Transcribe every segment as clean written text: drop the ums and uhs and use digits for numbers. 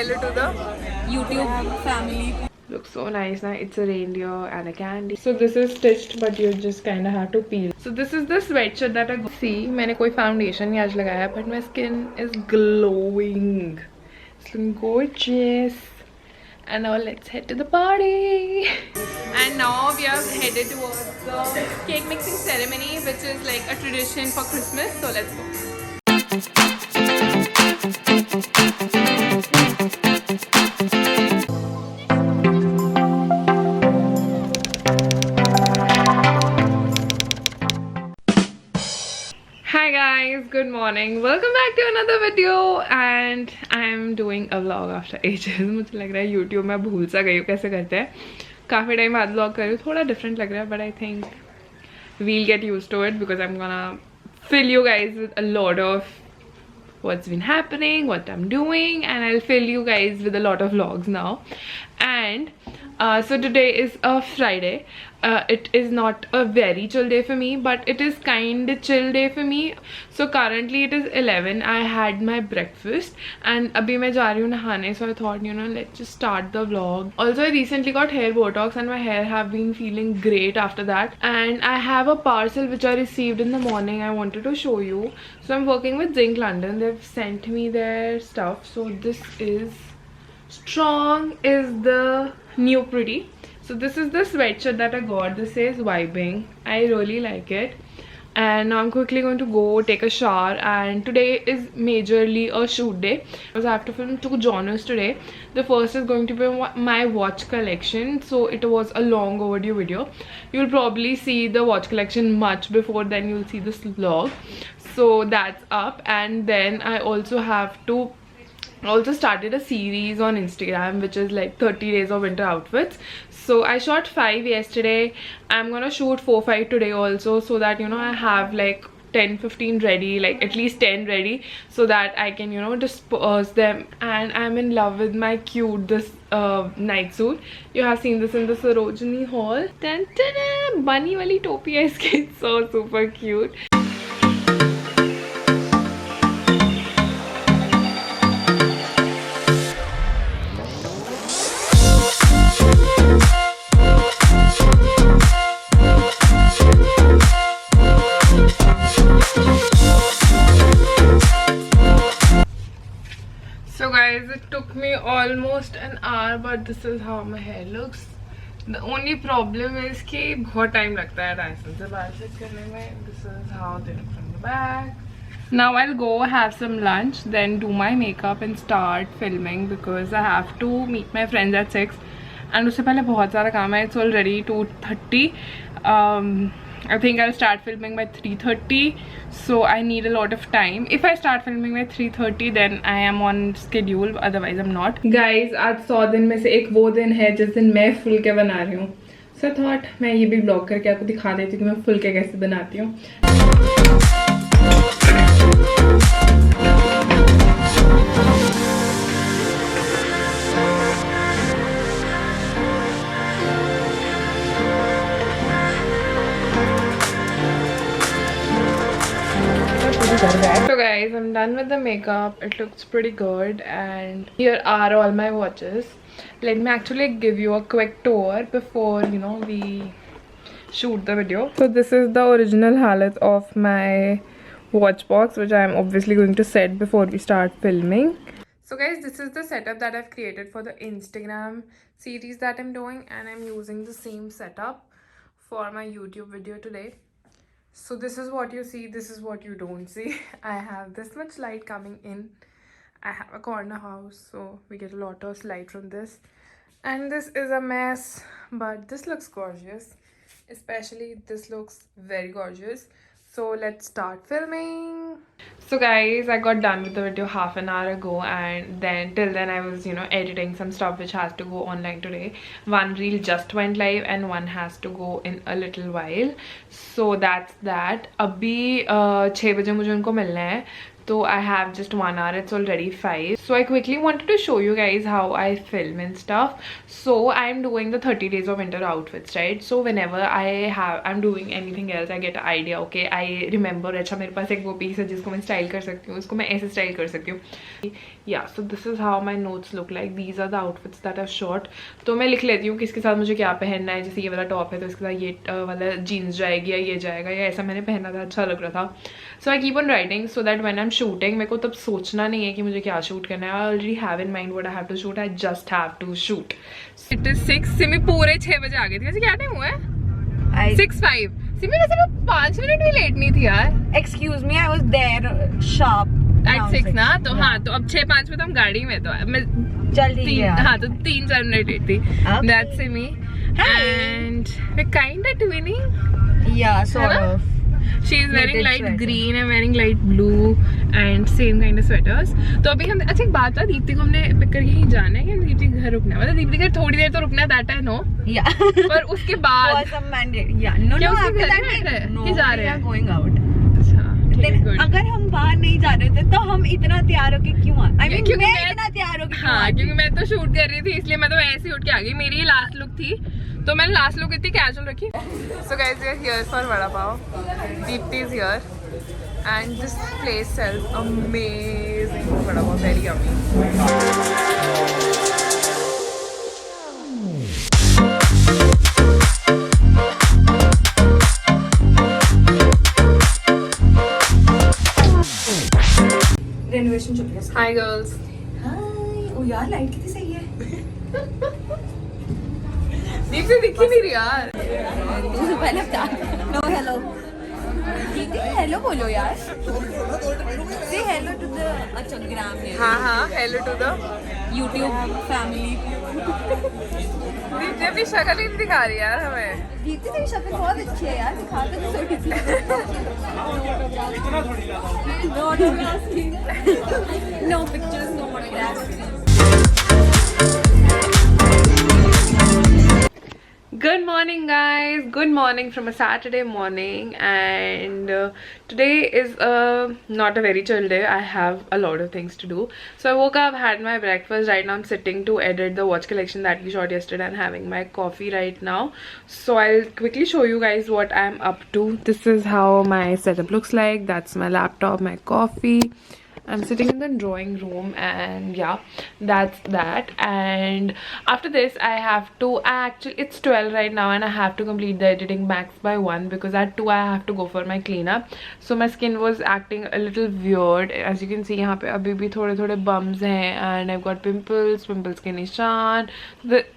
hello to the YouTube family. looks so nice now. It's a reindeer and a candy. So this is stitched, but you just kind of have to peel. So this is the sweatshirt that I got. See, मैंने कोई foundation नहीं आज लगाया, but my skin is glowing. It's looking gorgeous. And now let's head to the party. And now we are headed towards the cake mixing ceremony, which is like a tradition for Christmas. So let's go. Hi guys, good morning. Welcome back to another video and I am doing a vlog after ages. मुझे लग रहा है YouTube में भूल सा गई हूँ कैसे करते हैं. काफ़ी टाइम बाद vlog कर रही हूँ. थोड़ा different लग रहा है, but I think we'll get used to it because I'm gonna fill you guys with a lot of what's been happening, what I'm doing, and I'll fill you guys with a lot of vlogs now. And so today is a Friday. It is not a very chill day for me, but it is kind of chill day for me. So currently it is 11. I had my breakfast and abhi main ja rahi hu nahane, so I thought, you know, let's just start the vlog. Also, I recently got hair botox and my hair have been feeling great after that. And I have a parcel which I received in the morning. I wanted to show you. So I'm working with Zinc London. They've sent me their stuff. So this is Strong is the new pretty. So this is the sweatshirt that I got. This says vibing. I really like it. And now I'm quickly going to go take a shower. And today is majorly a shoot day because I have to film 2 genres today. The first is going to be my watch collection. So it was a long overdue video. You'll probably see the watch collection much before then you'll see this vlog. So that's up. And then I also started a series on Instagram which is like 30 days of winter outfits. So I shot 5 yesterday. I'm gonna shoot 4-5 today also, so that, you know, I have like 10-15 ready, like at least 10 ready, so that I can, you know, disperse them. And I'm in love with my this night suit. You have seen this in the Sarojini haul. Dun, dun, dun, bunny wali topi hai iski. It's so super cute. So guys, it took me almost an hour, but this is how my hair looks. The only problem is कि बहुत time लगता है Dyson से बाल set करने में. This is how they look from the back. Now I'll go have some lunch, then do my makeup and start filming because I have to meet my friends at 6. And उससे पहले बहुत सारा काम है. It's already 2:30. I think I'll start filming by 3:30, so I need a lot of time. If I start filming by 3:30 then I am on schedule, otherwise I'm not. Guys, आज 100 दिन में से एक वो दिन है जिस दिन मैं फुलके बना रही हूँ. So I thought मैं ये भी ब्लॉग करके आपको दिखा देती हूँ कि मैं फुलके कैसे बनाती हूँ. So guys, I'm done with the makeup. It looks pretty good and here are all my watches. Let me actually give you a quick tour before, you know, we shoot the video. So this is the original halat of my watch box, which I am obviously going to set before we start filming. So guys, this is the setup that I've created for the Instagram series that I'm doing, and I'm using the same setup for my YouTube video today. So this is what you see, this is what you don't see. I have this much light coming in. I have a corner house, so we get a lot of light from this. And this is a mess, but this looks gorgeous. Especially this looks very gorgeous. So let's start filming. So guys, I got done with the video half an hour ago, and then till then I was, you know, editing some stuff which has to go online today. One reel just went live and one has to go in a little while. So that's that. अभी 6 बजे मुझे उनको मिलना है. So I have just 1 hour, it's already 5. So I quickly wanted to show you guys how I film and stuff. So I'm doing the 30 days of winter outfits, right? So whenever I'm doing anything else, I get an idea. Okay, I remember, अच्छा मेरे पास एक वो piece है जिसको मैं style कर सकती हूँ, उसको मैं ऐसे style कर सकती हूँ. Yeah, so this is how my notes look like. These are the outfits that I've shot. तो मैं लिख लेती हूँ कि इसके साथ मुझे क्या पहनना है. जैसे ये वाला टॉप है तो इसके साथ ये वाला जीन्स जाएगी या ये जाएगा या ऐसा मैंने पहना था, अच्छा लग रहा था. So I keep on writing so that when I'm shooting, मेरे को तब सोचना नहीं है कि मुझे क्या शूट करना है. I already have in mind what I have to shoot. I just have to shoot. It is 6. Simi पूरे 6 बजे आ गई थी. वैसे क्या टाइम हुआ है? 6:05. सिमी वैसे मैं 5 मिनट भी लेट नहीं थी यार. Excuse me, I was there sharp. At 6 ना, तो हाँ, तो अब 6:05 में तो हम गाड़ी में, तो मैं चल ठीक है. हाँ, तो 3-4 मिनट लेट थी. That's Simi. And we're kind of twinning. Yeah, sort of. She is wearing light green, I'm wearing light blue and same kind of sweaters. तो अभी हम, अच्छा एक बात है, दीप्ति को हमने पिक करके कहीं जाना है कि दीप्ति घर रुकना है? मतलब दीप्ति घर थोड़ी देर तो रुकना है, that I know. Yeah. पर उसके बाद Was a mandate. Yeah. No, क्या no. उसके After घर that, में है? no, कि जा रहे we are हैं? going out. अच्छा, ठीक है, Then good. अगर हम बाहर नहीं जा रहे थे तो हम इतना तैयार होके क्यों आ? I mean, क्योंकि मैं इतना तैयार होके क्यों हाँ, आती? क्योंकि मैं तो शूट कर रही थी इसलिए मैं तो ऐसे ही उठ के आ गई. मेरी लास्ट लुक थी तो मैंने लास्ट लुक इतनी कैजुअल रखी. So guys, we are here for vada pav. Deepti is here and this place sells amazing vada pav, very yummy. Renovation चल रहा है. Hi girls. Hi. ओ यार लाइट कितनी सही है. दीप्ति दिख ही नहीं रही यार. पहले बता. No hello. दीदी हेलो बोलो यार. Say hello to the अच्छा ग्राम में. हाँ हाँ, hello to the YouTube family. Deepti अपनी शक्ल ही नहीं दिखा रही यार हमें. दीदी तेरी शक्ल बहुत अच्छी है यार. दिखा तो नहीं सकती. No autographs. No pictures, no autographs. Good morning guys, good morning from a Saturday morning, and today is not a very chill day. I have a lot of things to do. So I woke up, had my breakfast. Right now I'm sitting to edit the watch collection that we shot yesterday and having my coffee right now. So I'll quickly show you guys what I'm up to. This is how my setup looks like. That's my laptop, my coffee. I'm sitting in the drawing room, and yeah, that's that. And after this I have to actually, it's 12 right now and I have to complete the editing max by 1 because at 2 I have to go for my cleanup. So my skin was acting a little weird, as you can see यहाँ पे अभी भी थोड़े bumps हैं, and I've got pimples के निशान.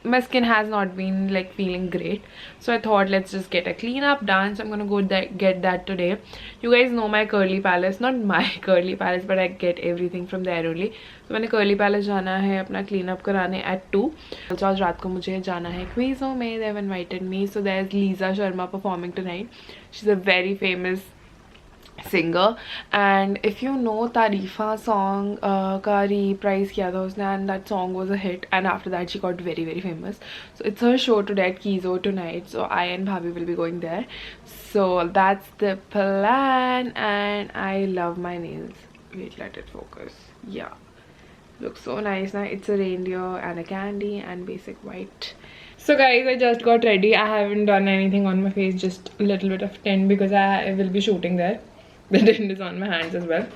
My skin has not been like feeling great, so I thought let's just get a cleanup done. So I'm gonna go get that today. You guys know my Curly Palace, not my Curly Palace, but I get everything from there only. तो मैंने curly palace जाना है अपना clean up कराने at 2. आज रात को मुझे जाना है क्विज़ों में. They have invited me. So there's Lisa Sharma performing tonight. She's a very famous singer, and if you know Tarifa song का reprise किया था उसने, and that song was a hit, and after that she got very very famous. So it's her show today at Kizo tonight, so I and Bhabi will be going there. So that's the plan, and I love my nails. Wait, let it focus. Yeah, looks so nice now. It's a reindeer and a candy and basic white. So guys, I just got ready. I haven't done anything on my face, just a little bit of tint because I will be shooting there. The tint is on my hands as well.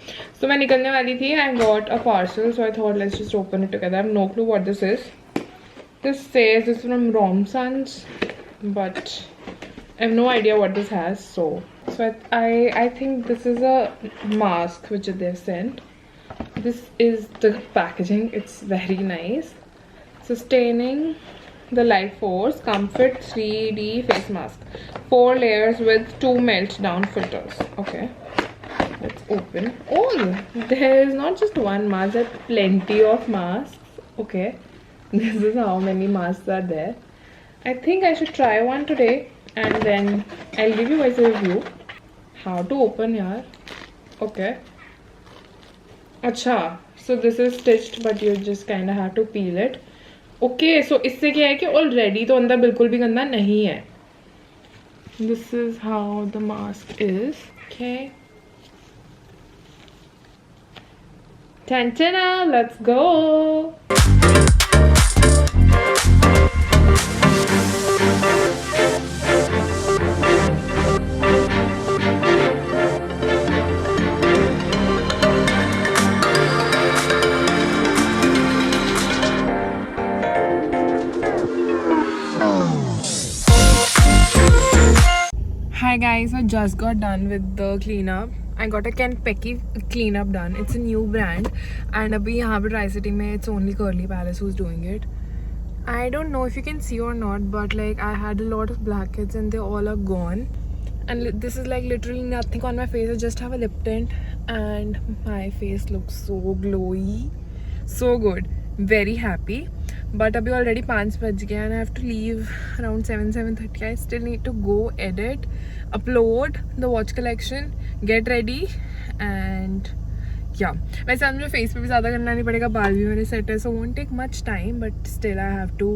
So मैं निकलने वाली थी. I got a parcel, so I thought let's just open it together. I have no clue what this is. This says this is from Romsons, but I have no idea what this has. So I think this is a mask which they've sent. This is the packaging. It's very nice. Sustaining the light force comfort 3D face mask, 4 layers with 2 melt down filters. Okay, let's open. Oh, there is not just one mask, there are plenty of masks. Okay, this is how many masks are there. I think I should try one today and then I'll give you guys a review. How to open here? Okay, अच्छा, so this is stitched but you just kind of have to peel it. Okay, so इससे क्या है कि already तो अंदर बिल्कुल भी गंदा नहीं है. This is how the mask is. Okay, Chanchana, let's go. Hi guys, I just got done with the cleanup. I got a Kenpecky cleanup done. It's a new brand, and abhi yahan pe Tri-City mein it's only Curly Palace who's doing it. I don't know if you can see or not, but like I had a lot of blackheads and they all are gone. And this is like literally nothing on my face. I just have a lip tint and my face looks so glowy, so good. Very happy. But abhi already 5 baj gaya and I have to leave around 7:30. I still need to go edit, upload the watch collection, get ready and yeah. वैसे आज मुझे face पे भी ज़्यादा करना नहीं पड़ेगा, बाल भी मेरे सेट है, so won't take much time, but still I have to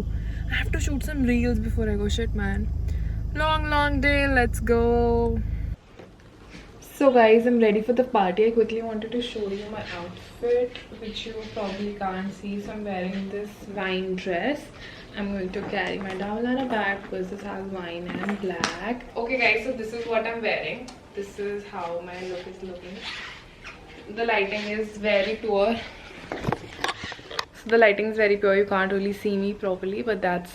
shoot some reels before I go. Shit man, long day, let's go. So guys, I'm ready for the party. I quickly wanted to show you my outfit, which you probably can't see. So I'm wearing this wine dress. I'm going to carry my Dowlana bag because this has wine and black. Okay guys, so this is what I'm wearing. This is how my look is looking. The lighting is very poor. So the lighting is very poor. You can't really see me properly, but that's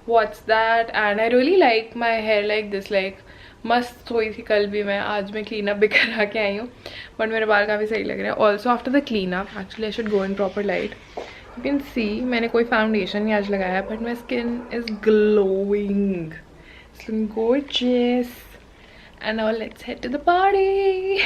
what's that. And I really like my hair like this. Like मस्त हुई थी कल भी मैं, आज मैं clean up भी करा के आई हूँ, बट मेरे बाल काफ़ी सही लग रहे हैं. Also after the clean up actually I should go in proper light. You can see मैंने कोई फाउंडेशन नहीं आज लगाया, but my skin is glowing, it's looking gorgeous. And now let's head to the party.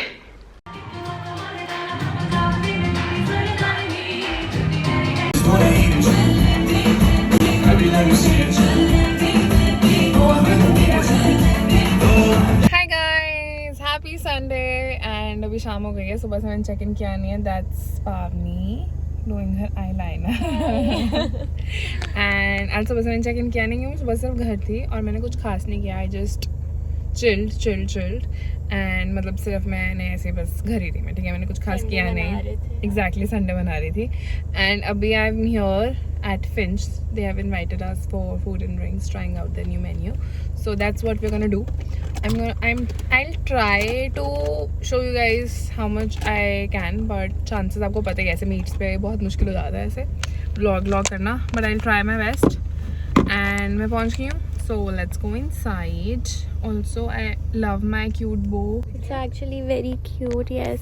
Happy Sunday. And अभी शाम हो गई है, सुबह से मैंने चेक इन किया नहीं है. दैट्स पावनी डूइंग हर आईलाइनर. एंड आज सुबह से मैंने चेक इन किया नहीं हूँ, सुबह सिर्फ घर थी और मैंने कुछ खास नहीं किया. आई जस्ट चिल्ड एंड मतलब सिर्फ मैंने ऐसे बस घर ही थी मैं, ठीक है. मैंने कुछ खास किया नहीं. एग्जैक्टली संडे बना रही थी. एंड अभी I am here at Finch. They have invited us for food and drinks, trying out their new menu. So that's what we're gonna do. I'll try to show you guys how much I can, but chances आपको पता है ऐसे meets पे बहुत मुश्किल हो जाता है ऐसे vlog करना. But I'll try my best. And मैं पहुंच गई हूँ. So let's go inside. Also I love my cute bow. It's actually very cute, yes.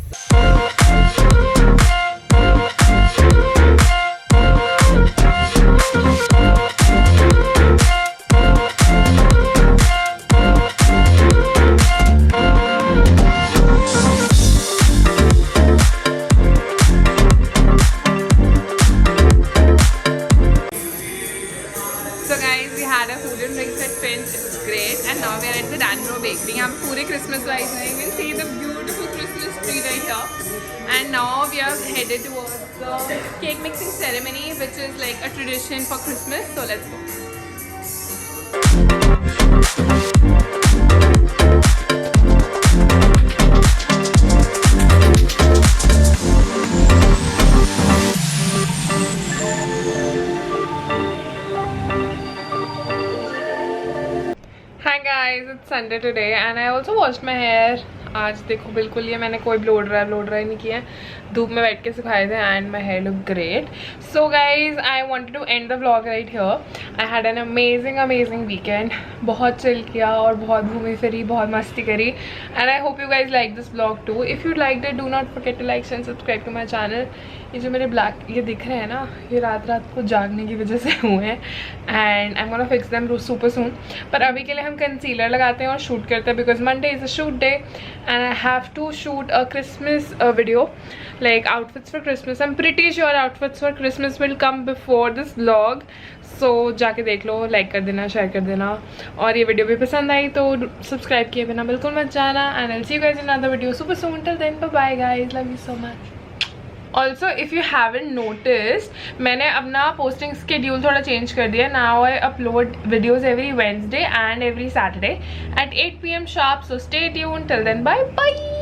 यहाँ पे पूरे क्रिसमस लाइट्स हैं. You can see the beautiful Christmas tree right here. And now we are headed towards the cake mixing ceremony, which is like a tradition for Christmas. So let's go. It's Sunday today and I also washed my hair. आज देखो बिल्कुल ये मैंने कोई blow dry नहीं किया है, धूप में बैठ के सुखाए थे and my hair look great. So guys I wanted to end the vlog right here. I had an amazing weekend. बहुत चिल किया और बहुत घूमी फिरी, बहुत मस्ती करी. And I hope you guys like this vlog too. If you like it, do not forget to like and subscribe to my channel. ये जो मेरे ब्लैक ये दिख रहे हैं ना, ये रात को जागने की वजह से हुए हैं and I am gonna fix them super soon. पर अभी के लिए हम कंसीलर लगाते हैं और शूट करते हैं because Monday is a shoot day and I have to shoot a Christmas video, like outfits for Christmas. I'm pretty sure outfits for Christmas will come before this vlog. So जाके देख लो, like कर देना, share कर देना. और ये video भी पसंद आई तो सब्सक्राइब किए बिना बिल्कुल मत जाना. And I'll see you guys in another video super soon. Till then, bye bye guys. Love you so much. Also, if you haven't noticed, मैंने अपना posting schedule थोड़ा change कर दिया. Now I upload videos every Wednesday and every Saturday at 8 PM sharp. So stay tuned. Till then, bye bye.